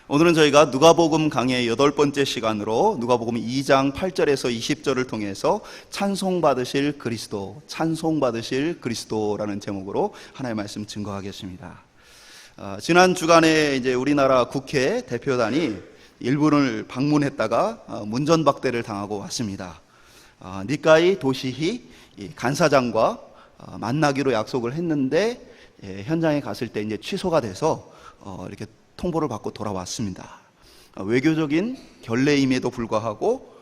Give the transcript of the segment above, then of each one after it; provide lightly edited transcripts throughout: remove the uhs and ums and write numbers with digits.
오늘은 저희가 누가복음 강의 8번째 시간으로 누가복음 2장 8절에서 20절을 통해서 찬송받으실 그리스도, 찬송받으실 그리스도라는 제목으로 하나님의 말씀 증거하겠습니다. 지난 주간에 이제 우리나라 국회 대표단이 일본을 방문했다가 문전박대를 당하고 왔습니다. 니카이 도시히 간사장과 만나기로 약속을 했는데 현장에 갔을 때 이제 취소가 돼서 이렇게 통보를 받고 돌아왔습니다. 외교적인 결례임에도 불구하고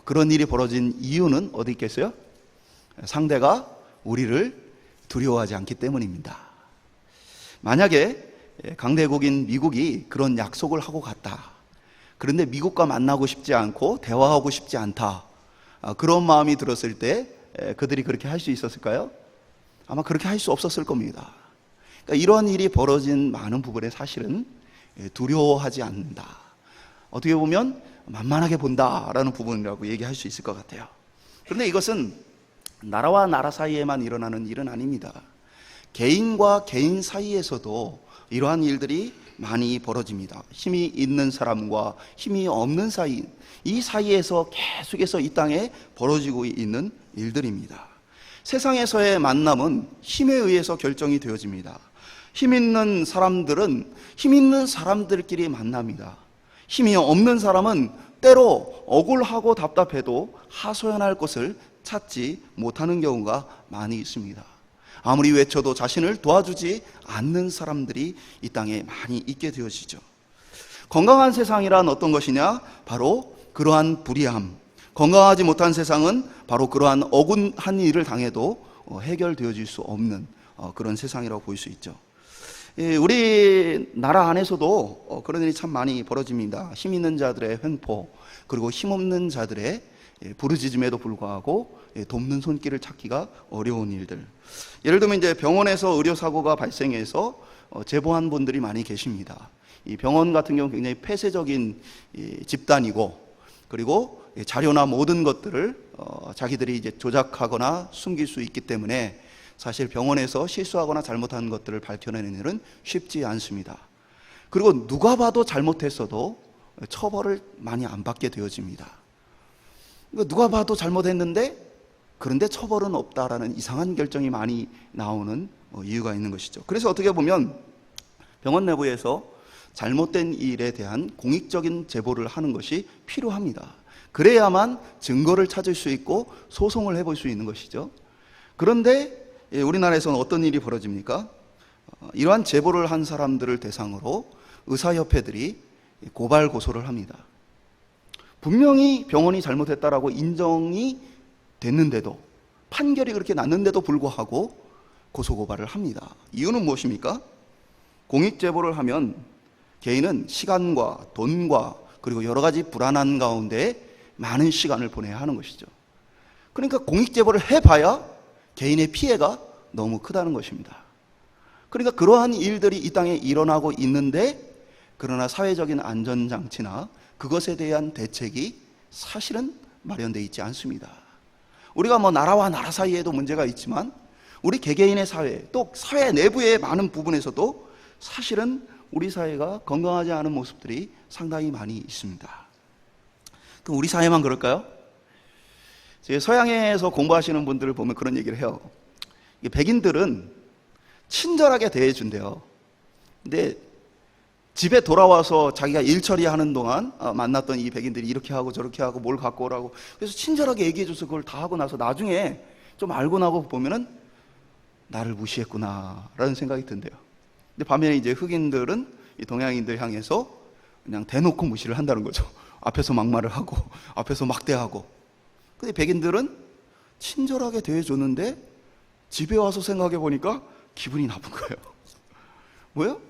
그런 일이 벌어진 이유는 어디 있겠어요? 상대가 우리를 두려워하지 않기 때문입니다. 만약에 강대국인 미국이 그런 약속을 하고 갔다. 그런데 미국과 만나고 싶지 않고 대화하고 싶지 않다. 그런 마음이 들었을 때 그들이 그렇게 할 수 있었을까요? 아마 그렇게 할 수 없었을 겁니다. 그러니까 이러한 일이 벌어진 많은 부분에 사실은 두려워하지 않는다. 어떻게 보면 만만하게 본다라는 부분이라고 얘기할 수 있을 것 같아요. 그런데 이것은 나라와 나라 사이에만 일어나는 일은 아닙니다. 개인과 개인 사이에서도 이러한 일들이 많이 벌어집니다. 힘이 있는 사람과 힘이 없는 사이, 이 사이에서 계속해서 이 땅에 벌어지고 있는 일들입니다. 세상에서의 만남은 힘에 의해서 결정이 되어집니다. 힘 있는 사람들은 힘 있는 사람들끼리 만납니다. 힘이 없는 사람은 때로 억울하고 답답해도 하소연할 곳을 찾지 못하는 경우가 많이 있습니다. 아무리 외쳐도 자신을 도와주지 않는 사람들이 이 땅에 많이 있게 되어지죠. 건강한 세상이란 어떤 것이냐? 바로 그러한 불의함. 건강하지 못한 세상은 바로 그러한 억울한 일을 당해도 해결되어질 수 없는 그런 세상이라고 볼 수 있죠. 우리나라 안에서도 그런 일이 참 많이 벌어집니다. 힘 있는 자들의 횡포, 그리고 힘 없는 자들의 부르짖음에도 불구하고 돕는 손길을 찾기가 어려운 일들. 예를 들면 이제 병원에서 의료사고가 발생해서 제보한 분들이 많이 계십니다. 이 병원 같은 경우 굉장히 폐쇄적인 집단이고, 그리고 자료나 모든 것들을 자기들이 이제 조작하거나 숨길 수 있기 때문에 사실 병원에서 실수하거나 잘못한 것들을 밝혀내는 일은 쉽지 않습니다. 그리고 누가 봐도 잘못했어도 처벌을 많이 안 받게 되어집니다. 누가 봐도 잘못했는데 그런데 처벌은 없다라는 이상한 결정이 많이 나오는 이유가 있는 것이죠. 그래서 어떻게 보면 병원 내부에서 잘못된 일에 대한 공익적인 제보를 하는 것이 필요합니다. 그래야만 증거를 찾을 수 있고 소송을 해볼 수 있는 것이죠. 그런데 우리나라에서는 어떤 일이 벌어집니까? 이러한 제보를 한 사람들을 대상으로 의사협회들이 고발 고소를 합니다. 분명히 병원이 잘못했다라고 인정이 됐는데도, 판결이 그렇게 났는데도 불구하고 고소고발을 합니다. 이유는 무엇입니까? 공익제보를 하면 개인은 시간과 돈과 그리고 여러 가지 불안한 가운데 많은 시간을 보내야 하는 것이죠. 그러니까 공익제보를 해봐야 개인의 피해가 너무 크다는 것입니다. 그러니까 그러한 일들이 이 땅에 일어나고 있는데, 그러나 사회적인 안전장치나 그것에 대한 대책이 사실은 마련되어 있지 않습니다. 우리가 나라와 나라 사이에도 문제가 있지만 우리 개개인의 사회, 또 사회 내부의 많은 부분에서도 사실은 우리 사회가 건강하지 않은 모습들이 상당히 많이 있습니다. 그럼 우리 사회만 그럴까요? 서양에서 공부하시는 분들을 보면 그런 얘기를 해요. 백인들은 친절하게 대해준대요. 근데 집에 돌아와서 자기가 일 처리하는 동안 만났던 이 백인들이 이렇게 하고 저렇게 하고 뭘 갖고 오라고, 그래서 친절하게 얘기해줘서 그걸 다 하고 나서 나중에 좀 알고 나고 보면은 나를 무시했구나 라는 생각이 든대요. 근데 반면에 이제 흑인들은 이 동양인들 향해서 그냥 대놓고 무시를 한다는 거죠. 앞에서 막말을 하고 앞에서 막대하고. 근데 백인들은 친절하게 대해줬는데 집에 와서 생각해 보니까 기분이 나쁜 거예요. 뭐요?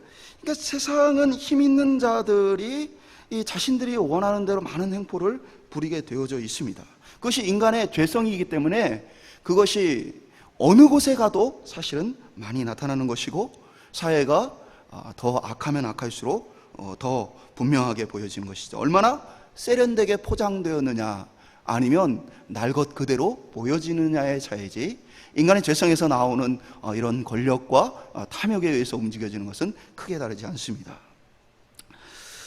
그러니까 세상은 힘 있는 자들이 이 자신들이 원하는 대로 많은 행포를 부리게 되어져 있습니다. 그것이 인간의 죄성이기 때문에 그것이 어느 곳에 가도 사실은 많이 나타나는 것이고, 사회가 더 악하면 악할수록 더 분명하게 보여지는 것이죠. 얼마나 세련되게 포장되었느냐, 아니면 날 것 그대로 보여지느냐의 차이지, 인간의 죄성에서 나오는 이런 권력과 탐욕에 의해서 움직여지는 것은 크게 다르지 않습니다.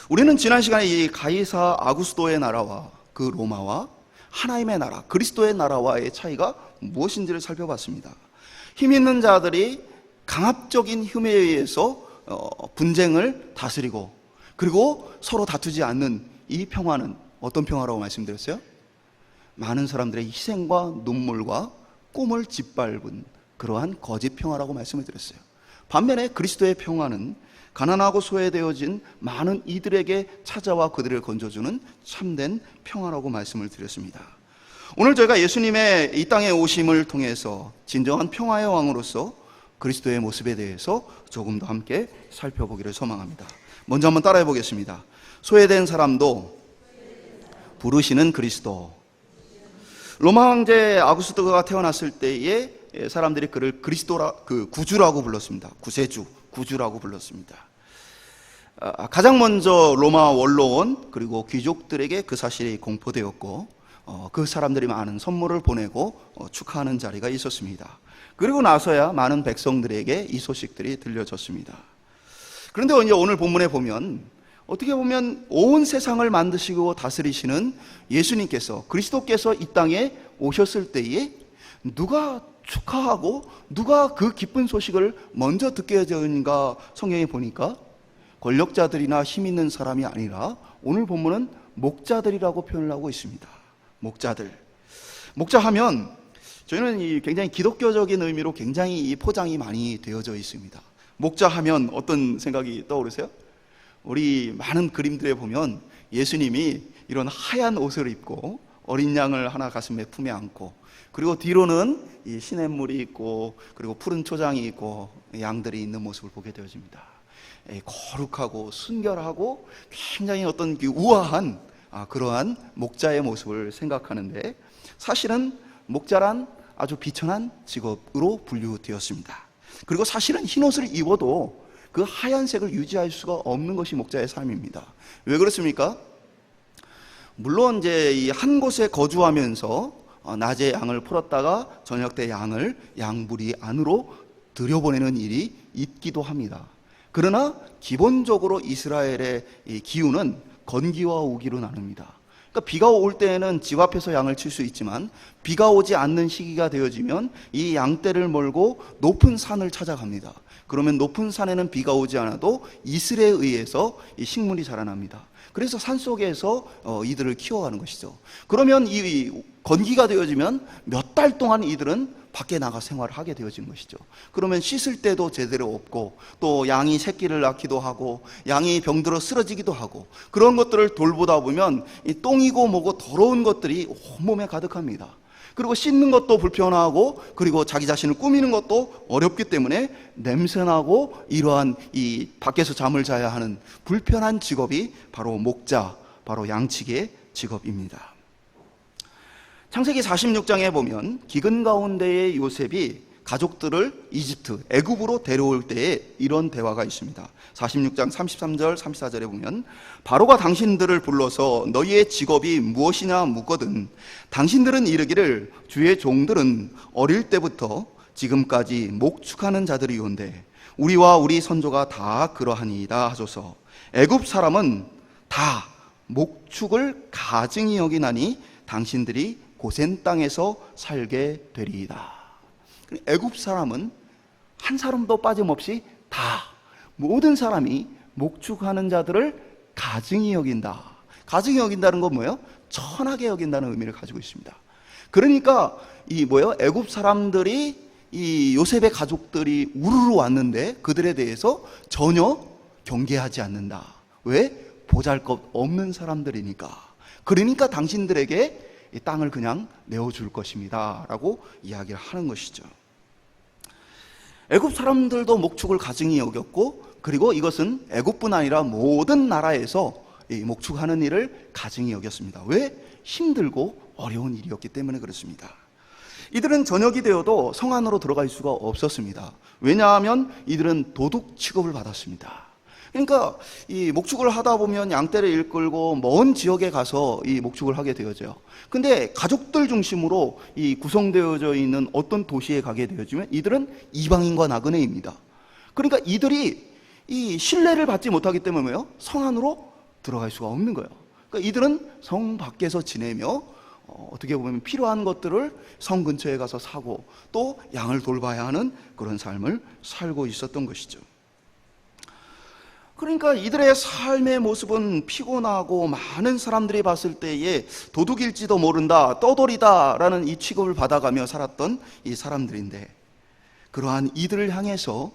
우리는 지난 시간에 이 가이사 아구스도의 나라와 그 로마와 하나님의 나라, 그리스도의 나라와의 차이가 무엇인지를 살펴봤습니다. 힘 있는 자들이 강압적인 힘에 의해서 분쟁을 다스리고, 그리고 서로 다투지 않는 이 평화는 어떤 평화라고 말씀드렸어요? 많은 사람들의 희생과 눈물과 꿈을 짓밟은 그러한 거짓 평화라고 말씀을 드렸어요. 반면에 그리스도의 평화는 가난하고 소외되어진 많은 이들에게 찾아와 그들을 건져주는 참된 평화라고 말씀을 드렸습니다. 오늘 저희가 예수님의 이 땅에 오심을 통해서 진정한 평화의 왕으로서 그리스도의 모습에 대해서 조금 더 함께 살펴보기를 소망합니다. 먼저 한번 따라해 보겠습니다. 소외된 사람도 부르시는 그리스도. 로마 황제 아구스토가 태어났을 때에 사람들이 그를 구주라고 불렀습니다. 구주라고 불렀습니다. 가장 먼저 로마 원로원 그리고 귀족들에게 그 사실이 공포되었고, 그 사람들이 많은 선물을 보내고 축하하는 자리가 있었습니다. 그리고 나서야 많은 백성들에게 이 소식들이 들려졌습니다. 그런데 이제 오늘 본문에 보면, 어떻게 보면 온 세상을 만드시고 다스리시는 예수님께서, 그리스도께서 이 땅에 오셨을 때에 누가 축하하고 누가 그 기쁜 소식을 먼저 듣게 되는가, 성경에 보니까 권력자들이나 힘 있는 사람이 아니라 오늘 본문은 목자들이라고 표현을 하고 있습니다. 목자들. 목자하면 저희는 굉장히 기독교적인 의미로 굉장히 이 포장이 많이 되어져 있습니다. 목자하면 어떤 생각이 떠오르세요? 우리 많은 그림들에 보면 예수님이 이런 하얀 옷을 입고 어린 양을 하나 가슴에 품에 안고, 그리고 뒤로는 이 시냇물이 있고, 그리고 푸른 초장이 있고 양들이 있는 모습을 보게 되어집니다. 거룩하고 순결하고 굉장히 어떤 우아한 그러한 목자의 모습을 생각하는데, 사실은 목자란 아주 비천한 직업으로 분류되었습니다. 그리고 사실은 흰 옷을 입어도 그 하얀색을 유지할 수가 없는 것이 목자의 삶입니다. 왜 그렇습니까? 물론 이제 이 한 곳에 거주하면서 낮에 양을 풀었다가 저녁 때 양을 양부리 안으로 들여보내는 일이 있기도 합니다. 그러나 기본적으로 이스라엘의 이 기후는 건기와 우기로 나눕니다. 그러니까 비가 올 때에는 집 앞에서 양을 칠 수 있지만, 비가 오지 않는 시기가 되어지면 이 양떼를 몰고 높은 산을 찾아갑니다. 그러면 높은 산에는 비가 오지 않아도 이슬에 의해서 이 식물이 자라납니다. 그래서 산속에서 이들을 키워가는 것이죠. 그러면 이 건기가 되어지면 몇 달 동안 이들은 밖에 나가 생활을 하게 되어지는 것이죠. 그러면 씻을 때도 제대로 없고, 또 양이 새끼를 낳기도 하고, 양이 병들어 쓰러지기도 하고, 그런 것들을 돌보다 보면 이 똥이고 뭐고 더러운 것들이 온몸에 가득합니다. 그리고 씻는 것도 불편하고, 그리고 자기 자신을 꾸미는 것도 어렵기 때문에 냄새나고, 이러한 이 밖에서 잠을 자야 하는 불편한 직업이 바로 목자, 바로 양치기의 직업입니다. 창세기 46장에 보면 기근 가운데의 요셉이 가족들을 이집트, 애굽으로 데려올 때에 이런 대화가 있습니다. 46장 33절, 34절에 보면, 바로가 당신들을 불러서 너희의 직업이 무엇이냐 묻거든 당신들은 이르기를 주의 종들은 어릴 때부터 지금까지 목축하는 자들이온데 우리와 우리 선조가 다 그러하니이다 하소서. 애굽 사람은 다 목축을 가증히 여기나니 당신들이 고센 땅에서 살게 되리이다. 애굽 사람은 한 사람도 빠짐없이 다, 모든 사람이 목축하는 자들을 가증히 여긴다. 가증히 여긴다는 건 뭐예요? 천하게 여긴다는 의미를 가지고 있습니다. 그러니까 애굽 사람들이 이 요셉의 가족들이 우르르 왔는데 그들에 대해서 전혀 경계하지 않는다. 왜? 보잘것 없는 사람들이니까. 그러니까 당신들에게 이 땅을 그냥 내어줄 것입니다 라고 이야기를 하는 것이죠. 애굽 사람들도 목축을 가증히 여겼고, 그리고 이것은 애굽뿐 아니라 모든 나라에서 이 목축하는 일을 가증히 여겼습니다. 왜? 힘들고 어려운 일이었기 때문에 그렇습니다. 이들은 저녁이 되어도 성 안으로 들어갈 수가 없었습니다. 왜냐하면 이들은 도둑 취급을 받았습니다. 그러니까 이 목축을 하다 보면 양떼를 이끌고 먼 지역에 가서 이 목축을 하게 되어져요. 근데 가족들 중심으로 이 구성되어져 있는 어떤 도시에 가게 되어지면 이들은 이방인과 나그네입니다. 그러니까 이들이 이 신뢰를 받지 못하기 때문에 성 안으로 들어갈 수가 없는 거예요. 그러니까 이들은 성 밖에서 지내며 어떻게 보면 필요한 것들을 성 근처에 가서 사고 또 양을 돌봐야 하는 그런 삶을 살고 있었던 것이죠. 그러니까 이들의 삶의 모습은 피곤하고 많은 사람들이 봤을 때에 도둑일지도 모른다, 떠돌이다라는 이 취급을 받아가며 살았던 이 사람들인데, 그러한 이들을 향해서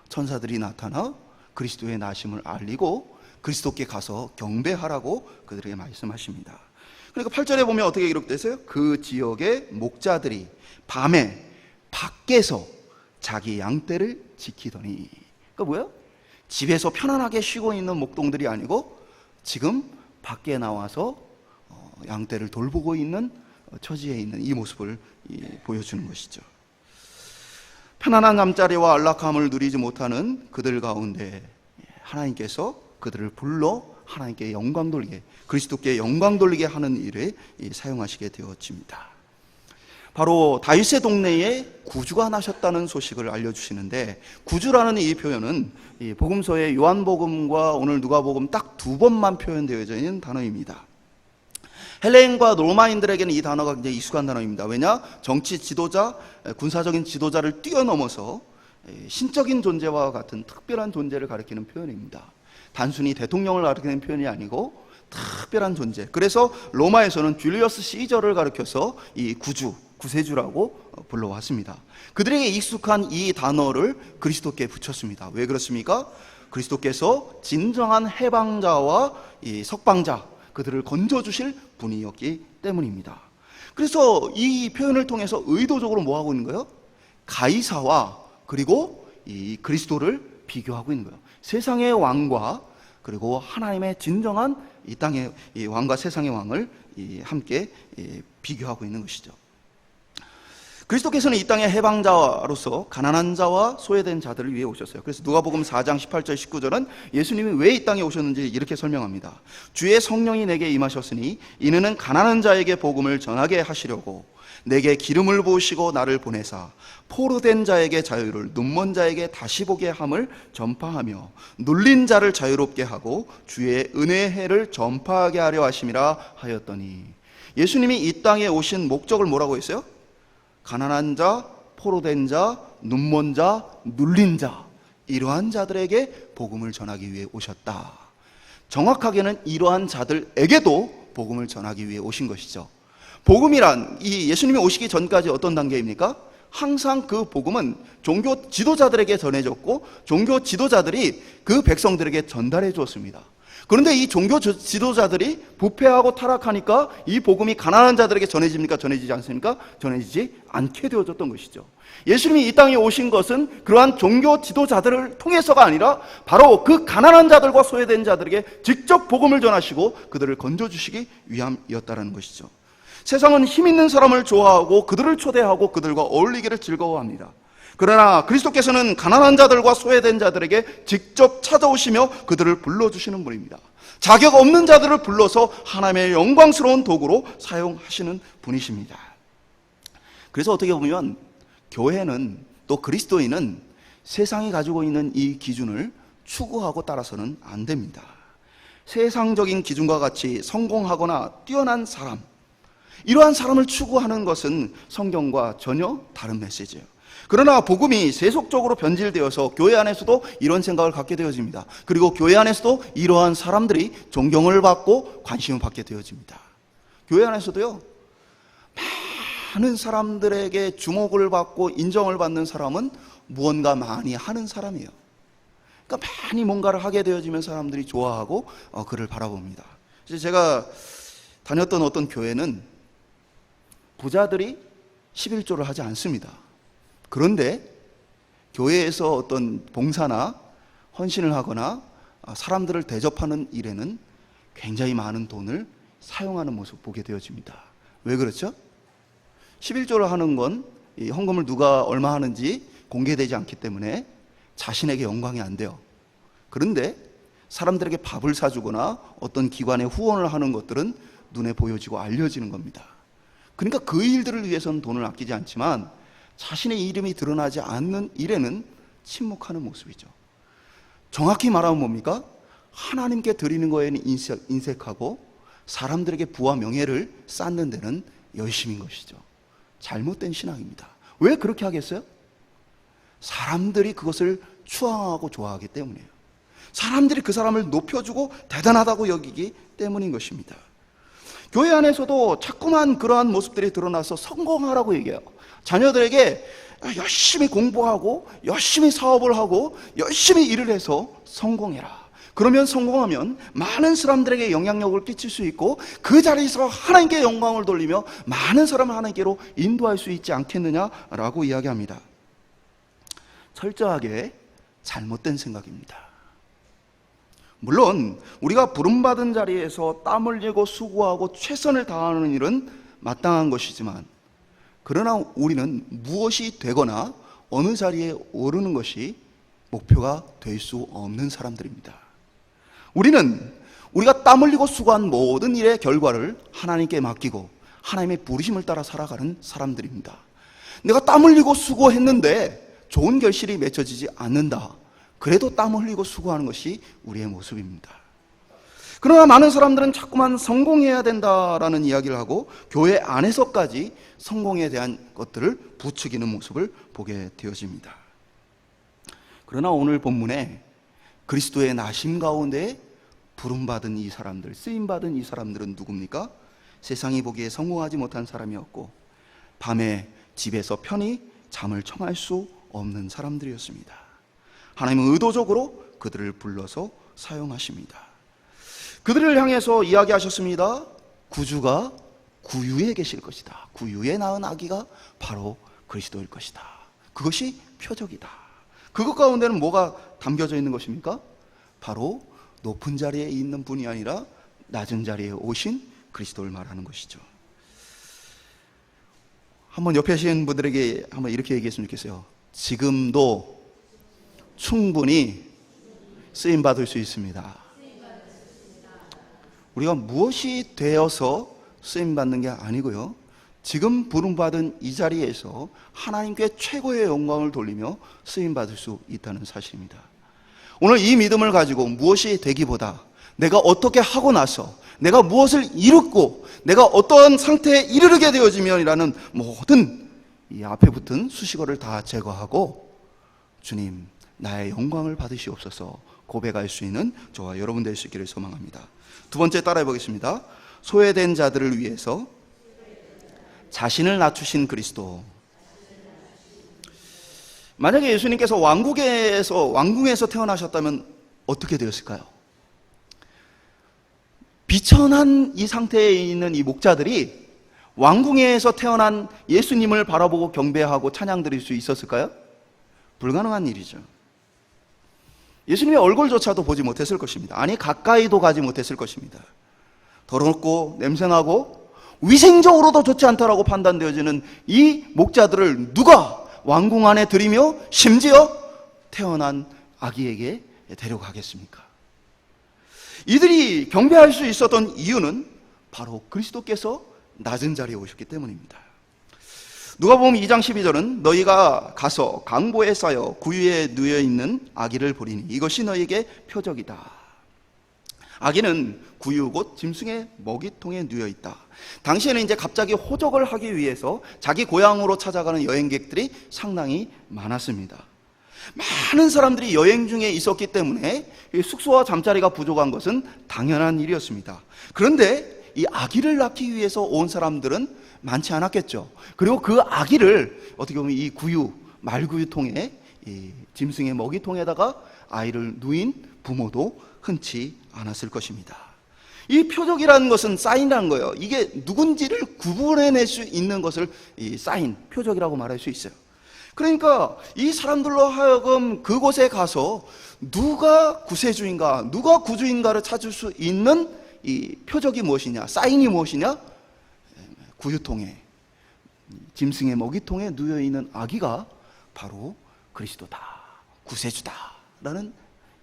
천사들이 나타나 그리스도의 나심을 알리고 그리스도께 가서 경배하라고 그들에게 말씀하십니다. 그러니까 8절에 보면 어떻게 기록되세요? 그 지역의 목자들이 밤에 밖에서 자기 양떼를 지키더니. 그러니까 뭐예요? 집에서 편안하게 쉬고 있는 목동들이 아니고 지금 밖에 나와서 양떼를 돌보고 있는 처지에 있는 이 모습을 보여주는 것이죠. 편안한 잠자리와 안락함을 누리지 못하는 그들 가운데 하나님께서 그들을 불러 하나님께 영광 돌리게, 그리스도께 영광 돌리게 하는 일에 사용하시게 되어집니다. 바로 다윗의 동네에 구주가 나셨다는 소식을 알려주시는데, 구주라는 이 표현은 이 복음서의 요한복음과 오늘 누가복음 딱 2번만 표현되어져 있는 단어입니다. 헬레인과 로마인들에게는 이 단어가 굉장히 익숙한 단어입니다. 왜냐? 정치 지도자, 군사적인 지도자를 뛰어넘어서 신적인 존재와 같은 특별한 존재를 가리키는 표현입니다. 단순히 대통령을 가리키는 표현이 아니고 특별한 존재. 그래서 로마에서는 줄리어스 시저를 가리켜서 이 구세주라고 불러왔습니다. 그들에게 익숙한 이 단어를 그리스도께 붙였습니다. 왜 그렇습니까? 그리스도께서 진정한 해방자와 이 석방자, 그들을 건져주실 분이었기 때문입니다. 그래서 이 표현을 통해서 의도적으로 뭐 하고 있는 거예요? 가이사와 그리고 이 그리스도를 비교하고 있는 거예요. 세상의 왕과 그리고 하나님의 진정한 이 땅의 이 왕과 세상의 왕을 함께 비교하고 있는 것이죠. 그리스도께서는 이 땅의 해방자로서 가난한 자와 소외된 자들을 위해 오셨어요. 그래서 누가복음 4장 18절 19절은 예수님이 왜 이 땅에 오셨는지 이렇게 설명합니다. 주의 성령이 내게 임하셨으니 이는 가난한 자에게 복음을 전하게 하시려고 내게 기름을 부으시고 나를 보내사 포로된 자에게 자유를, 눈먼 자에게 다시 보게 함을 전파하며 눌린 자를 자유롭게 하고 주의 은혜의 해를 전파하게 하려 하심이라 하였더니, 예수님이 이 땅에 오신 목적을 뭐라고 했어요? 가난한 자, 포로된 자, 눈먼 자, 눌린 자, 이러한 자들에게 복음을 전하기 위해 오셨다. 정확하게는 이러한 자들에게도 복음을 전하기 위해 오신 것이죠. 복음이란 이 예수님이 오시기 전까지 어떤 단계입니까? 항상 그 복음은 종교 지도자들에게 전해졌고 종교 지도자들이 그 백성들에게 전달해 주었습니다. 그런데 이 종교 지도자들이 부패하고 타락하니까 이 복음이 가난한 자들에게 전해집니까? 전해지지 않습니까? 전해지지 않게 되어졌던 것이죠. 예수님이 이 땅에 오신 것은 그러한 종교 지도자들을 통해서가 아니라 바로 그 가난한 자들과 소외된 자들에게 직접 복음을 전하시고 그들을 건져주시기 위함이었다는 것이죠. 세상은 힘 있는 사람을 좋아하고 그들을 초대하고 그들과 어울리기를 즐거워합니다. 그러나 그리스도께서는 가난한 자들과 소외된 자들에게 직접 찾아오시며 그들을 불러주시는 분입니다. 자격 없는 자들을 불러서 하나님의 영광스러운 도구로 사용하시는 분이십니다. 그래서 어떻게 보면 교회는 또 그리스도인은 세상이 가지고 있는 이 기준을 추구하고 따라서는 안 됩니다. 세상적인 기준과 같이 성공하거나 뛰어난 사람, 이러한 사람을 추구하는 것은 성경과 전혀 다른 메시지예요. 그러나 복음이 세속적으로 변질되어서 교회 안에서도 이런 생각을 갖게 되어집니다. 그리고 교회 안에서도 이러한 사람들이 존경을 받고 관심을 받게 되어집니다. 교회 안에서도요, 많은 사람들에게 주목을 받고 인정을 받는 사람은 무언가 많이 하는 사람이에요. 그러니까 많이 뭔가를 하게 되어지면 사람들이 좋아하고 그를 바라봅니다. 제가 다녔던 어떤 교회는 부자들이 11조를 하지 않습니다. 그런데 교회에서 어떤 봉사나 헌신을 하거나 사람들을 대접하는 일에는 굉장히 많은 돈을 사용하는 모습 보게 되어집니다. 왜 그렇죠? 11조를 하는 건 이 헌금을 누가 얼마 하는지 공개되지 않기 때문에 자신에게 영광이 안 돼요. 그런데 사람들에게 밥을 사주거나 어떤 기관에 후원을 하는 것들은 눈에 보여지고 알려지는 겁니다. 그러니까 그 일들을 위해서는 돈을 아끼지 않지만 자신의 이름이 드러나지 않는 일에는 침묵하는 모습이죠. 정확히 말하면 뭡니까? 하나님께 드리는 거에는 인색하고 사람들에게 부와 명예를 쌓는 데는 열심인 것이죠. 잘못된 신앙입니다. 왜 그렇게 하겠어요? 사람들이 그것을 추앙하고 좋아하기 때문이에요. 사람들이 그 사람을 높여주고 대단하다고 여기기 때문인 것입니다. 교회 안에서도 자꾸만 그러한 모습들이 드러나서 성공하라고 얘기해요. 자녀들에게 열심히 공부하고 열심히 사업을 하고 열심히 일을 해서 성공해라. 그러면 성공하면 많은 사람들에게 영향력을 끼칠 수 있고 그 자리에서 하나님께 영광을 돌리며 많은 사람을 하나님께로 인도할 수 있지 않겠느냐라고 이야기합니다. 철저하게 잘못된 생각입니다. 물론 우리가 부름받은 자리에서 땀 흘리고 수고하고 최선을 다하는 일은 마땅한 것이지만, 그러나 우리는 무엇이 되거나 어느 자리에 오르는 것이 목표가 될 수 없는 사람들입니다. 우리는 우리가 땀 흘리고 수고한 모든 일의 결과를 하나님께 맡기고 하나님의 부르심을 따라 살아가는 사람들입니다. 내가 땀 흘리고 수고했는데 좋은 결실이 맺혀지지 않는다. 그래도 땀 흘리고 수고하는 것이 우리의 모습입니다. 그러나 많은 사람들은 자꾸만 성공해야 된다라는 이야기를 하고 교회 안에서까지 성공에 대한 것들을 부추기는 모습을 보게 되어집니다. 그러나 오늘 본문에 그리스도의 나심 가운데 부름받은 이 사람들, 쓰임받은 이 사람들은 누굽니까? 세상이 보기에 성공하지 못한 사람이었고 밤에 집에서 편히 잠을 청할 수 없는 사람들이었습니다. 하나님은 의도적으로 그들을 불러서 사용하십니다. 그들을 향해서 이야기하셨습니다. 구주가 구유에 계실 것이다. 구유에 낳은 아기가 바로 그리스도일 것이다. 그것이 표적이다. 그것 가운데는 뭐가 담겨져 있는 것입니까? 바로 높은 자리에 있는 분이 아니라 낮은 자리에 오신 그리스도를 말하는 것이죠. 한번 옆에 계신 분들에게 한번 이렇게 얘기했으면 좋겠어요. 지금도 충분히 쓰임받을 수 있습니다. 우리가 무엇이 되어서 쓰임받는 게 아니고요, 지금 부름받은 이 자리에서 하나님께 최고의 영광을 돌리며 쓰임받을 수 있다는 사실입니다. 오늘 이 믿음을 가지고 무엇이 되기보다 내가 어떻게 하고 나서 내가 무엇을 이루고 내가 어떠한 상태에 이르게 되어지면이라는 모든 이 앞에 붙은 수식어를 다 제거하고 주님 나의 영광을 받으시옵소서 고백할 수 있는 저와 여러분 될 수 있기를 소망합니다. 두 번째 따라해 보겠습니다. 소외된 자들을 위해서 자신을 낮추신 그리스도. 만약에 예수님께서 왕궁에서 태어나셨다면 어떻게 되었을까요? 비천한 이 상태에 있는 이 목자들이 왕궁에서 태어난 예수님을 바라보고 경배하고 찬양 드릴 수 있었을까요? 불가능한 일이죠. 예수님의 얼굴조차도 보지 못했을 것입니다. 아니 가까이도 가지 못했을 것입니다. 더럽고 냄새나고 위생적으로도 좋지 않다라고 판단되어지는 이 목자들을 누가 왕궁 안에 들이며 심지어 태어난 아기에게 데려가겠습니까? 이들이 경배할 수 있었던 이유는 바로 그리스도께서 낮은 자리에 오셨기 때문입니다. 누가복음 2장 12절은 너희가 가서 강보에 쌓여 구유에 누워 있는 아기를 보리니 이것이 너희에게 표적이다. 아기는 구유 곧 짐승의 먹이통에 누워 있다. 당시에는 이제 갑자기 호적을 하기 위해서 자기 고향으로 찾아가는 여행객들이 상당히 많았습니다. 많은 사람들이 여행 중에 있었기 때문에 숙소와 잠자리가 부족한 것은 당연한 일이었습니다. 그런데 이 아기를 낳기 위해서 온 사람들은 많지 않았겠죠. 그리고 그 아기를 어떻게 보면 이 구유, 말구유통에 이 짐승의 먹이통에다가 아이를 누인 부모도 흔치 않았을 것입니다. 이 표적이라는 것은 사인이라는 거예요. 이게 누군지를 구분해낼 수 있는 것을 이 사인, 표적이라고 말할 수 있어요. 그러니까 이 사람들로 하여금 그곳에 가서 누가 구세주인가, 누가 구주인가를 찾을 수 있는 이 표적이 무엇이냐, 사인이 무엇이냐? 구유통에, 짐승의 먹이통에 누워있는 아기가 바로 그리스도다, 구세주다라는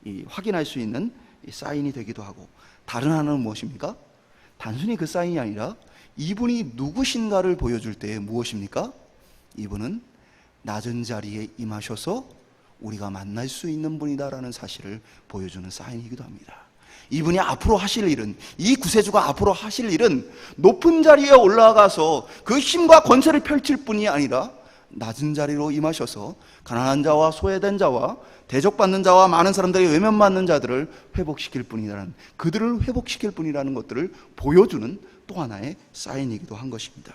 이 확인할 수 있는 이 사인이 되기도 하고, 다른 하나는 무엇입니까? 단순히 그 사인이 아니라 이분이 누구신가를 보여줄 때에 무엇입니까? 이분은 낮은 자리에 임하셔서 우리가 만날 수 있는 분이다라는 사실을 보여주는 사인이기도 합니다. 이분이 앞으로 하실 일은, 이 구세주가 앞으로 하실 일은 높은 자리에 올라가서 그 힘과 권세를 펼칠 뿐이 아니라 낮은 자리로 임하셔서 가난한 자와 소외된 자와 대적받는 자와 많은 사람들에게 외면받는 자들을 회복시킬 뿐이라는, 그들을 회복시킬 뿐이라는 것들을 보여주는 또 하나의 사인이기도 한 것입니다.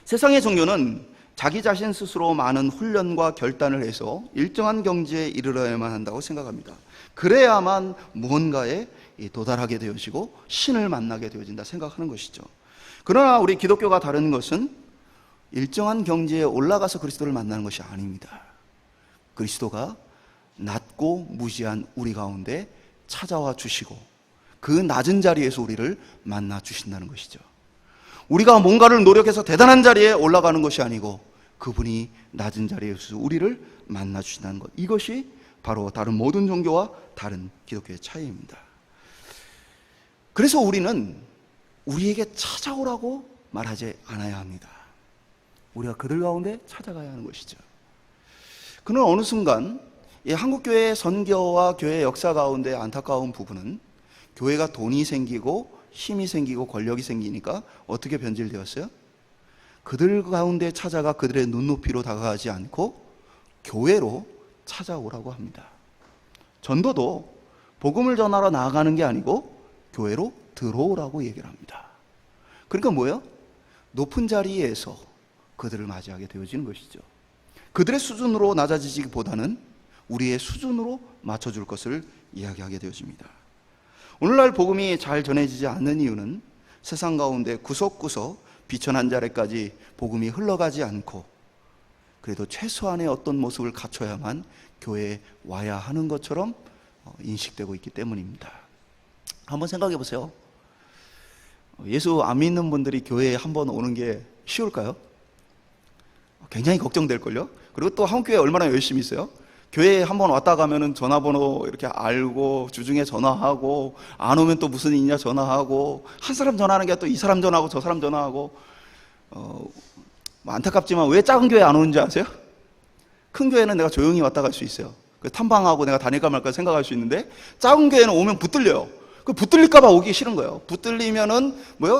세상의 종교는 자기 자신 스스로 많은 훈련과 결단을 해서 일정한 경지에 이르러야만 한다고 생각합니다. 그래야만 무언가에 도달하게 되어지고 신을 만나게 되어진다 생각하는 것이죠. 그러나 우리 기독교가 다른 것은 일정한 경지에 올라가서 그리스도를 만나는 것이 아닙니다. 그리스도가 낮고 무지한 우리 가운데 찾아와 주시고 그 낮은 자리에서 우리를 만나 주신다는 것이죠. 우리가 뭔가를 노력해서 대단한 자리에 올라가는 것이 아니고 그분이 낮은 자리에서 우리를 만나 주신다는 것, 이것이 바로 다른 모든 종교와 다른 기독교의 차이입니다. 그래서 우리는 우리에게 찾아오라고 말하지 않아야 합니다. 우리가 그들 가운데 찾아가야 하는 것이죠. 그는 어느 순간 이 한국교회의 선교와 교회의 역사 가운데 안타까운 부분은 교회가 돈이 생기고 힘이 생기고 권력이 생기니까 어떻게 변질되었어요? 그들 가운데 찾아가 그들의 눈높이로 다가가지 않고 교회로 찾아오라고 합니다. 전도도 복음을 전하러 나아가는 게 아니고 교회로 들어오라고 얘기를 합니다. 그러니까 뭐예요? 높은 자리에서 그들을 맞이하게 되어지는 것이죠. 그들의 수준으로 낮아지기보다는 우리의 수준으로 맞춰줄 것을 이야기하게 되어집니다. 오늘날 복음이 잘 전해지지 않는 이유는 세상 가운데 구석구석 비천한 자리까지 복음이 흘러가지 않고 그래도 최소한의 어떤 모습을 갖춰야만 교회에 와야 하는 것처럼 인식되고 있기 때문입니다. 한번 생각해 보세요. 예수 안 믿는 분들이 교회에 한번 오는 게 쉬울까요? 굉장히 걱정될걸요? 그리고 또 한국교회 얼마나 열심히 있어요? 교회에 한번 왔다 가면은 전화번호 이렇게 알고 주중에 전화하고 안 오면 또 무슨 일이냐 전화하고 한 사람 전화하는 게 또 이 사람 전화하고 저 사람 전화하고 뭐 안타깝지만 왜 작은 교회 안 오는지 아세요? 큰 교회는 내가 조용히 왔다 갈 수 있어요. 탐방하고 내가 다닐까 말까 생각할 수 있는데 작은 교회는 오면 붙들려요. 그 붙들릴까 봐 오기 싫은 거예요. 붙들리면은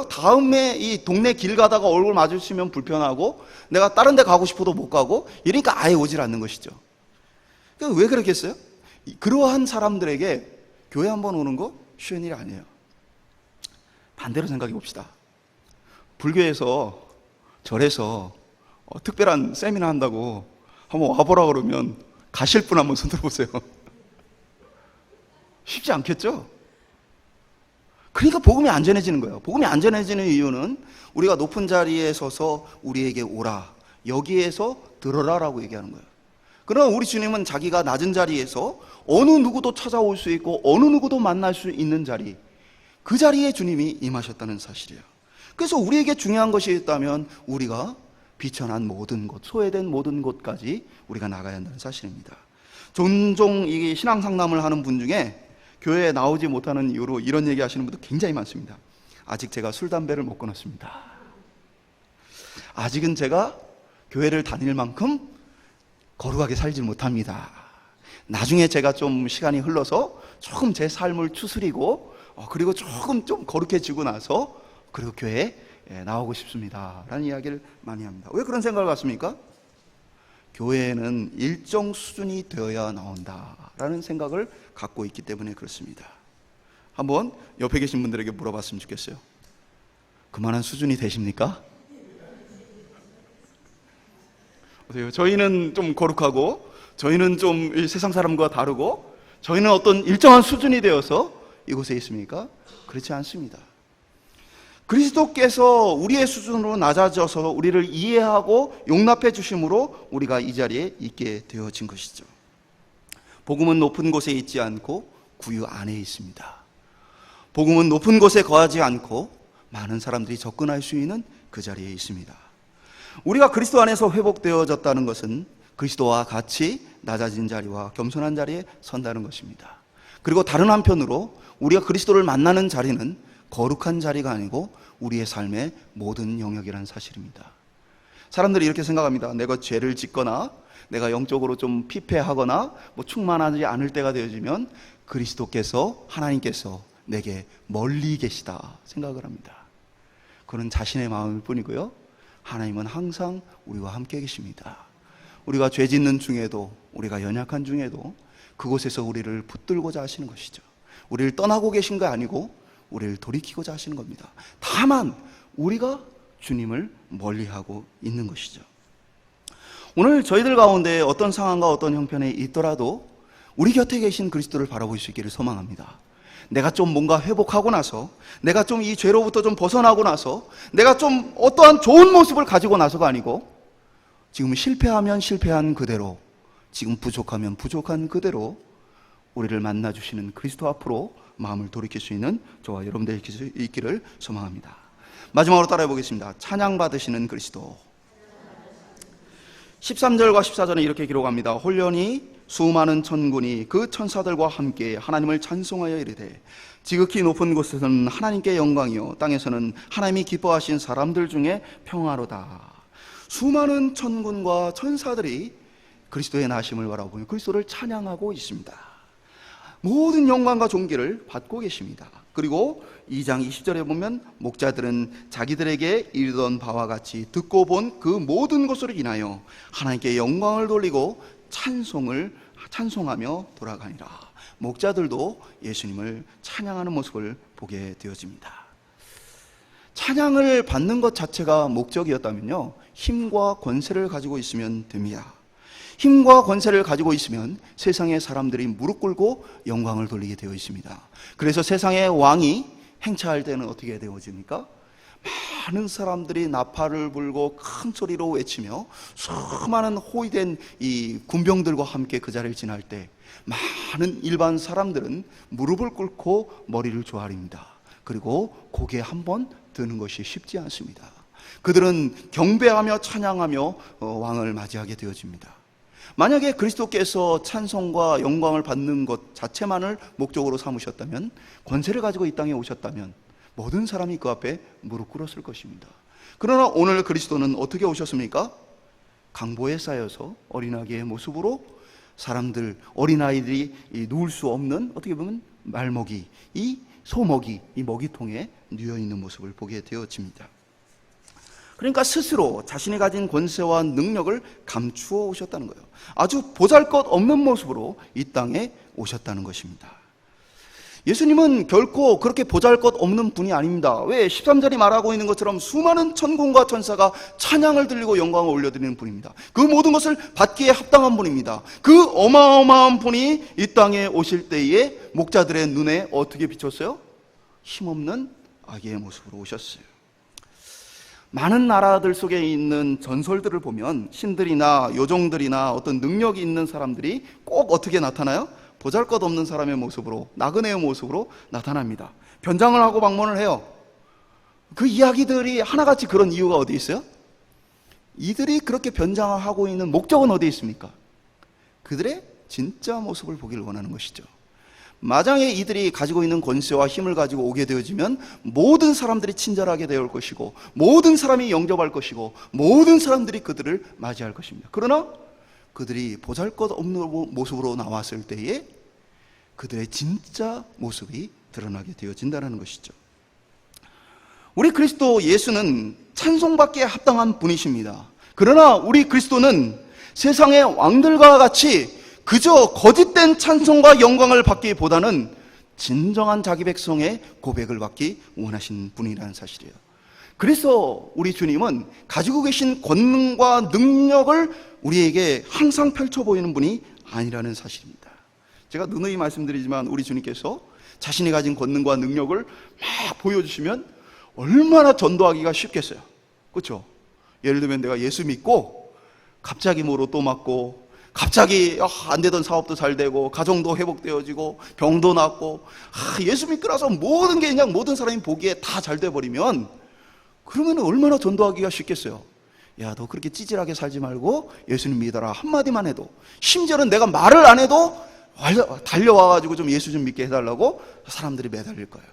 다음에 이 동네 길 가다가 얼굴 마주치면 불편하고 내가 다른 데 가고 싶어도 못 가고 이러니까 아예 오질 않는 것이죠. 왜 그렇겠어요? 그러한 사람들에게 교회 한번 오는 거 쉬운 일이 아니에요. 반대로 생각해 봅시다. 불교에서 절에서 특별한 세미나 한다고 한번 와보라 그러면 가실 분 한번 손 들어보세요. 쉽지 않겠죠? 그러니까 복음이 안 전해지는 거예요. 복음이 안 전해지는 이유는 우리가 높은 자리에 서서 우리에게 오라, 여기에서 들어라라고 얘기하는 거예요. 그러나 우리 주님은 자기가 낮은 자리에서 어느 누구도 찾아올 수 있고 어느 누구도 만날 수 있는 자리, 그 자리에 주님이 임하셨다는 사실이에요. 그래서 우리에게 중요한 것이 있다면 우리가 비천한 모든 곳, 소외된 모든 곳까지 우리가 나가야 한다는 사실입니다. 종종 이 신앙 상담을 하는 분 중에 교회에 나오지 못하는 이유로 이런 얘기 하시는 분도 굉장히 많습니다. 아직 제가 술, 담배를 못 끊었습니다. 아직은 제가 교회를 다닐 만큼 거룩하게 살지 못합니다. 나중에 제가 좀 시간이 흘러서 조금 제 삶을 추스리고 그리고 조금 좀 거룩해지고 나서 그리고 교회에 나오고 싶습니다 라는 이야기를 많이 합니다. 왜 그런 생각을 갖습니까? 교회는 일정 수준이 되어야 나온다 라는 생각을 갖고 있기 때문에 그렇습니다. 한번 옆에 계신 분들에게 물어봤으면 좋겠어요. 그만한 수준이 되십니까? 저희는 좀 거룩하고 저희는 좀 세상 사람과 다르고 저희는 어떤 일정한 수준이 되어서 이곳에 있습니까? 그렇지 않습니다. 그리스도께서 우리의 수준으로 낮아져서 우리를 이해하고 용납해 주심으로 우리가 이 자리에 있게 되어진 것이죠. 복음은 높은 곳에 있지 않고 구유 안에 있습니다. 복음은 높은 곳에 거하지 않고 많은 사람들이 접근할 수 있는 그 자리에 있습니다. 우리가 그리스도 안에서 회복되어졌다는 것은 그리스도와 같이 낮아진 자리와 겸손한 자리에 선다는 것입니다. 그리고 다른 한편으로 우리가 그리스도를 만나는 자리는 거룩한 자리가 아니고 우리의 삶의 모든 영역이라는 사실입니다. 사람들이 이렇게 생각합니다. 내가 죄를 짓거나 내가 영적으로 좀 피폐하거나 충만하지 않을 때가 되어지면 그리스도께서, 하나님께서 내게 멀리 계시다 생각을 합니다. 그는 자신의 마음일 뿐이고요, 하나님은 항상 우리와 함께 계십니다. 우리가 죄 짓는 중에도, 우리가 연약한 중에도 그곳에서 우리를 붙들고자 하시는 것이죠. 우리를 떠나고 계신 거 아니고 우리를 돌이키고자 하시는 겁니다. 다만 우리가 주님을 멀리하고 있는 것이죠. 오늘 저희들 가운데 어떤 상황과 어떤 형편에 있더라도 우리 곁에 계신 그리스도를 바라볼 수 있기를 소망합니다. 내가 좀 뭔가 회복하고 나서, 내가 좀 이 죄로부터 좀 벗어나고 나서, 내가 좀 어떠한 좋은 모습을 가지고 나서가 아니고, 지금 실패하면 실패한 그대로, 지금 부족하면 부족한 그대로 우리를 만나주시는 그리스도 앞으로 마음을 돌이킬 수 있는 저와 여러분들 있기를 소망합니다. 마지막으로 따라해 보겠습니다. 찬양 받으시는 그리스도. 13절과 14절은 이렇게 기록합니다. 홀련히 수많은 천군이 그 천사들과 함께 하나님을 찬송하여 이르되, 지극히 높은 곳에서는 하나님께 영광이요 땅에서는 하나님이 기뻐하신 사람들 중에 평화로다. 수많은 천군과 천사들이 그리스도의 나심을 바라보며 그리스도를 찬양하고 있습니다. 모든 영광과 존귀를 받고 계십니다. 그리고 2장 20절에 보면 목자들은 자기들에게 이르던 바와 같이 듣고 본 그 모든 것으로 인하여 하나님께 영광을 돌리고 찬송하며 돌아가니라. 목자들도 예수님을 찬양하는 모습을 보게 되어집니다. 찬양을 받는 것 자체가 목적이었다면요, 힘과 권세를 가지고 있으면 됩니다. 힘과 권세를 가지고 있으면 세상의 사람들이 무릎 꿇고 영광을 돌리게 되어 있습니다. 그래서 세상의 왕이 행차할 때는 어떻게 되어집니까? 많은 사람들이 나팔을 불고 큰 소리로 외치며 수많은 호위된 이 군병들과 함께 그 자리를 지날 때 많은 일반 사람들은 무릎을 꿇고 머리를 조아립니다. 그리고 고개 한번 드는 것이 쉽지 않습니다. 그들은 경배하며 찬양하며 왕을 맞이하게 되어집니다. 만약에 그리스도께서 찬송과 영광을 받는 것 자체만을 목적으로 삼으셨다면, 권세를 가지고 이 땅에 오셨다면 모든 사람이 그 앞에 무릎 꿇었을 것입니다. 그러나 오늘 그리스도는 어떻게 오셨습니까? 강보에 쌓여서 어린아기의 모습으로 사람들, 어린아이들이 누울 수 없는, 어떻게 보면 말먹이, 이 소먹이, 이 먹이통에 누워있는 모습을 보게 되어집니다. 그러니까 스스로 자신이 가진 권세와 능력을 감추어 오셨다는 거예요. 아주 보잘것없는 모습으로 이 땅에 오셨다는 것입니다. 예수님은 결코 그렇게 보잘것없는 분이 아닙니다. 왜? 13절이 말하고 있는 것처럼 수많은 천군과 천사가 찬양을 들리고 영광을 올려드리는 분입니다. 그 모든 것을 받기에 합당한 분입니다. 그 어마어마한 분이 이 땅에 오실 때에 목자들의 눈에 어떻게 비쳤어요? 힘없는 아기의 모습으로 오셨어요. 많은 나라들 속에 있는 전설들을 보면 신들이나 요정들이나 어떤 능력이 있는 사람들이 꼭 어떻게 나타나요? 보잘것없는 사람의 모습으로, 나그네의 모습으로 나타납니다. 변장을 하고 방문을 해요. 그 이야기들이 하나같이 그런 이유가 어디 있어요? 이들이 그렇게 변장을 하고 있는 목적은 어디 있습니까? 그들의 진짜 모습을 보기를 원하는 것이죠. 마장에 이들이 가지고 있는 권세와 힘을 가지고 오게 되어지면 모든 사람들이 친절하게 되어 것이고, 모든 사람이 영접할 것이고, 모든 사람들이 그들을 맞이할 것입니다. 그러나 그들이 보잘것없는 모습으로 나왔을 때에 그들의 진짜 모습이 드러나게 되어진다는 것이죠. 우리 그리스도 예수는 찬송받기에 합당한 분이십니다. 그러나 우리 그리스도는 세상의 왕들과 같이 그저 거짓된 찬송과 영광을 받기보다는 진정한 자기 백성의 고백을 받기 원하신 분이라는 사실이에요. 그래서 우리 주님은 가지고 계신 권능과 능력을 우리에게 항상 펼쳐 보이는 분이 아니라는 사실입니다. 제가 누누이 말씀드리지만 우리 주님께서 자신이 가진 권능과 능력을 막 보여주시면 얼마나 전도하기가 쉽겠어요. 그렇죠? 예를 들면 내가 예수 믿고 갑자기 뭐로 또 맞고, 갑자기 안 되던 사업도 잘 되고, 가정도 회복되어지고, 병도 낫고, 예수 믿고 나서 모든 게 그냥 모든 사람이 보기에 다 잘 돼버리면, 그러면 얼마나 전도하기가 쉽겠어요. 야, 너 그렇게 찌질하게 살지 말고 예수님 믿어라 한마디만 해도, 심지어는 내가 말을 안 해도 달려와가지고 좀 예수 좀 믿게 해달라고 사람들이 매달릴 거예요.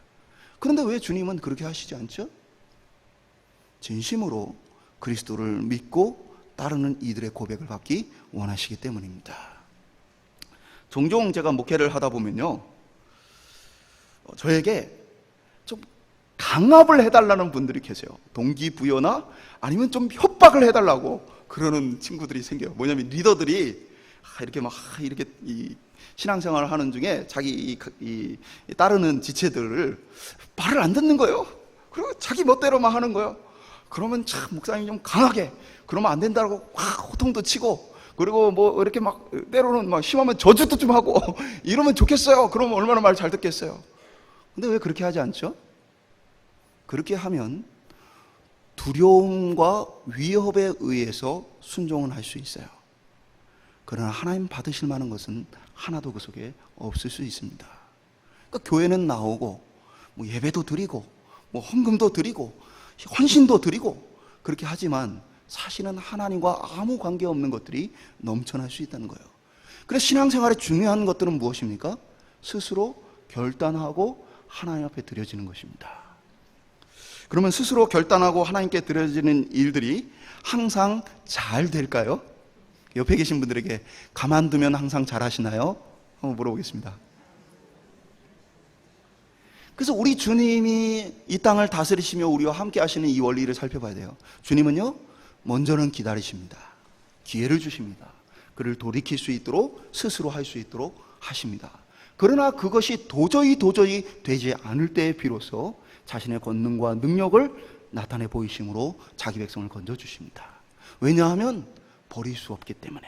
그런데 왜 주님은 그렇게 하시지 않죠? 진심으로 그리스도를 믿고 따르는 이들의 고백을 받기 원하시기 때문입니다. 종종 제가 목회를 하다 보면요, 저에게 좀 강압을 해달라는 분들이 계세요. 동기부여나 아니면 좀 협박을 해달라고 그러는 친구들이 생겨요. 뭐냐면 리더들이 이렇게 막 이렇게 신앙생활을 하는 중에 자기 따르는 지체들을 말을 안 듣는 거예요. 그리고 자기 멋대로만 하는 거예요. 그러면 참 목사님이 좀 강하게, 그러면 안 된다고 막 호통도 치고, 그리고 뭐 이렇게 막 때로는 막 심하면 저주도 좀 하고 이러면 좋겠어요. 그러면 얼마나 말 잘 듣겠어요. 근데 왜 그렇게 하지 않죠? 그렇게 하면 두려움과 위협에 의해서 순종은 할 수 있어요. 그러나 하나님 받으실 만한 것은 하나도 그 속에 없을 수 있습니다. 그러니까 교회는 나오고 뭐 예배도 드리고 뭐 헌금도 드리고 헌신도 드리고 그렇게 하지만 사실은 하나님과 아무 관계없는 것들이 넘쳐날 수 있다는 거예요. 그래서 신앙생활의 중요한 것들은 무엇입니까? 스스로 결단하고 하나님 앞에 드려지는 것입니다. 그러면 스스로 결단하고 하나님께 드려지는 일들이 항상 잘 될까요? 옆에 계신 분들에게 가만두면 항상 잘 하시나요? 한번 물어보겠습니다. 그래서 우리 주님이 이 땅을 다스리시며 우리와 함께 하시는 이 원리를 살펴봐야 돼요. 주님은요, 먼저는 기다리십니다. 기회를 주십니다. 그를 돌이킬 수 있도록, 스스로 할 수 있도록 하십니다. 그러나 그것이 도저히 되지 않을 때에 비로소 자신의 권능과 능력을 나타내 보이심으로 자기 백성을 건져주십니다. 왜냐하면 버릴 수 없기 때문에.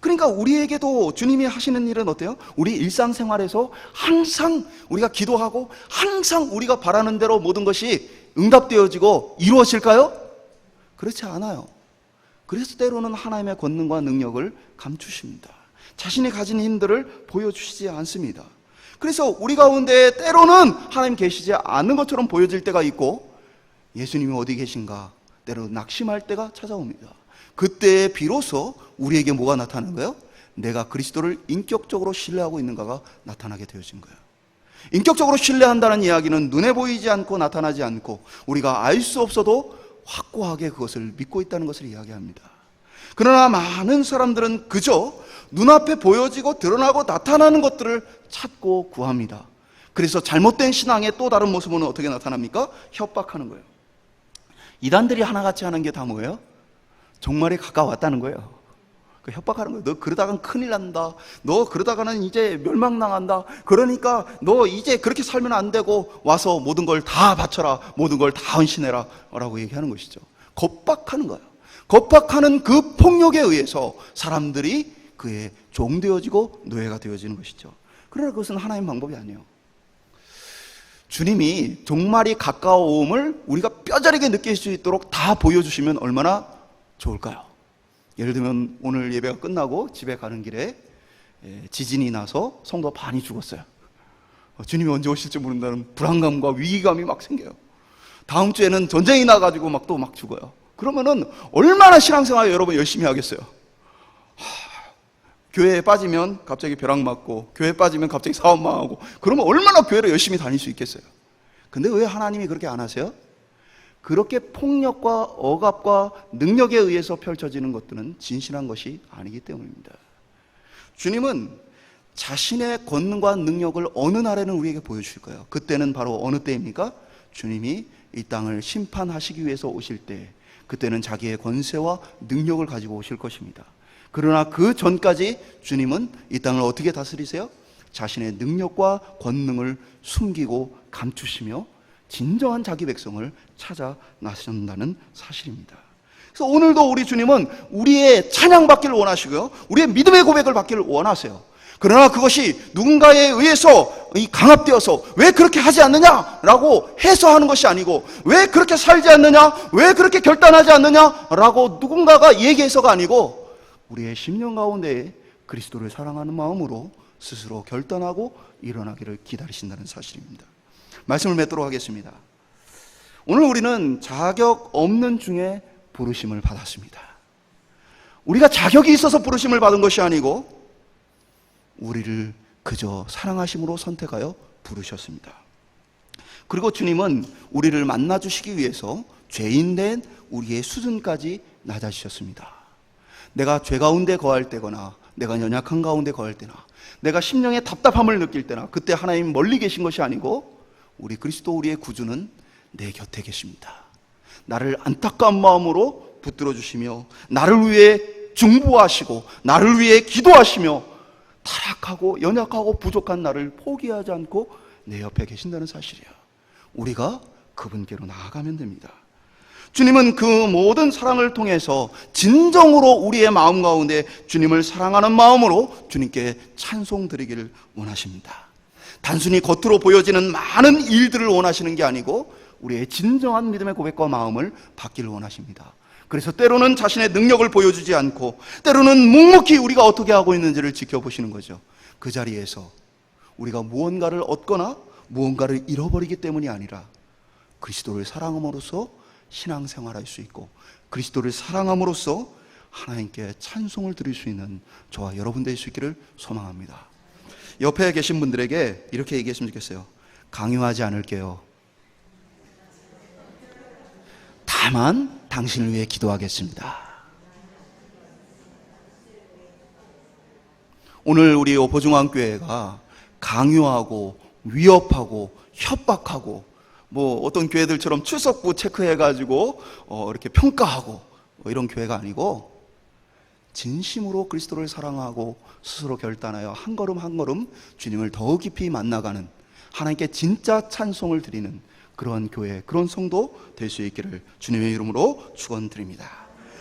그러니까 우리에게도 주님이 하시는 일은 어때요? 우리 일상생활에서 항상 우리가 기도하고 항상 우리가 바라는 대로 모든 것이 응답되어지고 이루어질까요? 그렇지 않아요. 그래서 때로는 하나님의 권능과 능력을 감추십니다. 자신이 가진 힘들을 보여주시지 않습니다. 그래서 우리 가운데 때로는 하나님 계시지 않는 것처럼 보여질 때가 있고, 예수님이 어디 계신가 때로 낙심할 때가 찾아옵니다. 그때 비로소 우리에게 뭐가 나타나는 거예요? 내가 그리스도를 인격적으로 신뢰하고 있는가가 나타나게 되어진 거예요. 인격적으로 신뢰한다는 이야기는 눈에 보이지 않고 나타나지 않고 우리가 알 수 없어도 확고하게 그것을 믿고 있다는 것을 이야기합니다. 그러나 많은 사람들은 그저 눈앞에 보여지고 드러나고 나타나는 것들을 찾고 구합니다. 그래서 잘못된 신앙의 또 다른 모습은 어떻게 나타납니까? 협박하는 거예요. 이단들이 하나같이 하는 게 다 뭐예요? 종말에 가까웠다는 거예요. 그 협박하는 거예요. 너 그러다간 큰일 난다. 너 그러다가는 이제 멸망당한다. 그러니까 너 이제 그렇게 살면 안 되고 와서 모든 걸 다 바쳐라. 모든 걸 다 헌신해라. 라고 얘기하는 것이죠. 겁박하는 거예요. 겁박하는 그 폭력에 의해서 사람들이 그의 종되어지고 노예가 되어지는 것이죠. 그러나 그것은 하나님 방법이 아니에요. 주님이 종말이 가까워옴을 우리가 뼈저리게 느낄 수 있도록 다 보여주시면 얼마나 좋을까요? 예를 들면 오늘 예배가 끝나고 집에 가는 길에 지진이 나서 성도 반이 죽었어요. 주님이 언제 오실지 모른다는 불안감과 위기감이 막 생겨요. 다음 주에는 전쟁이 나가지고 또 막 죽어요. 그러면은 얼마나 신앙생활 여러분 열심히 하겠어요? 교회에 빠지면 갑자기 벼락 맞고, 교회에 빠지면 갑자기 사업 망하고, 그러면 얼마나 교회를 열심히 다닐 수 있겠어요? 근데 왜 하나님이 그렇게 안 하세요? 그렇게 폭력과 억압과 능력에 의해서 펼쳐지는 것들은 진실한 것이 아니기 때문입니다. 주님은 자신의 권능과 능력을 어느 날에는 우리에게 보여주실 거예요. 그때는 바로 어느 때입니까? 주님이 이 땅을 심판하시기 위해서 오실 때, 그때는 자기의 권세와 능력을 가지고 오실 것입니다. 그러나 그 전까지 주님은 이 땅을 어떻게 다스리세요? 자신의 능력과 권능을 숨기고 감추시며 진정한 자기 백성을 찾아 나선다는 사실입니다. 그래서 오늘도 우리 주님은 우리의 찬양받기를 원하시고요, 우리의 믿음의 고백을 받기를 원하세요. 그러나 그것이 누군가에 의해서 강압되어서 왜 그렇게 하지 않느냐라고 해서 하는 것이 아니고, 왜 그렇게 살지 않느냐, 왜 그렇게 결단하지 않느냐라고 누군가가 얘기해서가 아니고, 우리의 심령 가운데 그리스도를 사랑하는 마음으로 스스로 결단하고 일어나기를 기다리신다는 사실입니다. 말씀을 맺도록 하겠습니다. 오늘 우리는 자격 없는 중에 부르심을 받았습니다. 우리가 자격이 있어서 부르심을 받은 것이 아니고 우리를 그저 사랑하심으로 선택하여 부르셨습니다. 그리고 주님은 우리를 만나주시기 위해서 죄인된 우리의 수준까지 낮아지셨습니다. 내가 죄 가운데 거할 때거나 내가 연약한 가운데 거할 때나 내가 심령의 답답함을 느낄 때나 그때 하나님 멀리 계신 것이 아니고 우리 그리스도 우리의 구주는 내 곁에 계십니다. 나를 안타까운 마음으로 붙들어 주시며 나를 위해 중보하시고 나를 위해 기도하시며 타락하고 연약하고 부족한 나를 포기하지 않고 내 옆에 계신다는 사실이야. 우리가 그분께로 나아가면 됩니다. 주님은 그 모든 사랑을 통해서 진정으로 우리의 마음 가운데 주님을 사랑하는 마음으로 주님께 찬송 드리기를 원하십니다. 단순히 겉으로 보여지는 많은 일들을 원하시는 게 아니고 우리의 진정한 믿음의 고백과 마음을 받기를 원하십니다. 그래서 때로는 자신의 능력을 보여주지 않고 때로는 묵묵히 우리가 어떻게 하고 있는지를 지켜보시는 거죠. 그 자리에서 우리가 무언가를 얻거나 무언가를 잃어버리기 때문이 아니라 그리스도를 사랑함으로써 신앙생활할 수 있고 그리스도를 사랑함으로써 하나님께 찬송을 드릴 수 있는 저와 여러분 될 수 있기를 소망합니다. 옆에 계신 분들에게 이렇게 얘기했으면 좋겠어요. 강요하지 않을게요. 다만 당신을 위해 기도하겠습니다. 오늘 우리 오포중앙교회가 강요하고 위협하고 협박하고 어떤 교회들처럼 출석부 체크해가지고 이렇게 평가하고 이런 교회가 아니고 진심으로 그리스도를 사랑하고 스스로 결단하여 한 걸음 한 걸음 주님을 더 깊이 만나가는 하나님께 진짜 찬송을 드리는 그런 교회, 그런 성도 될 수 있기를 주님의 이름으로 축원드립니다.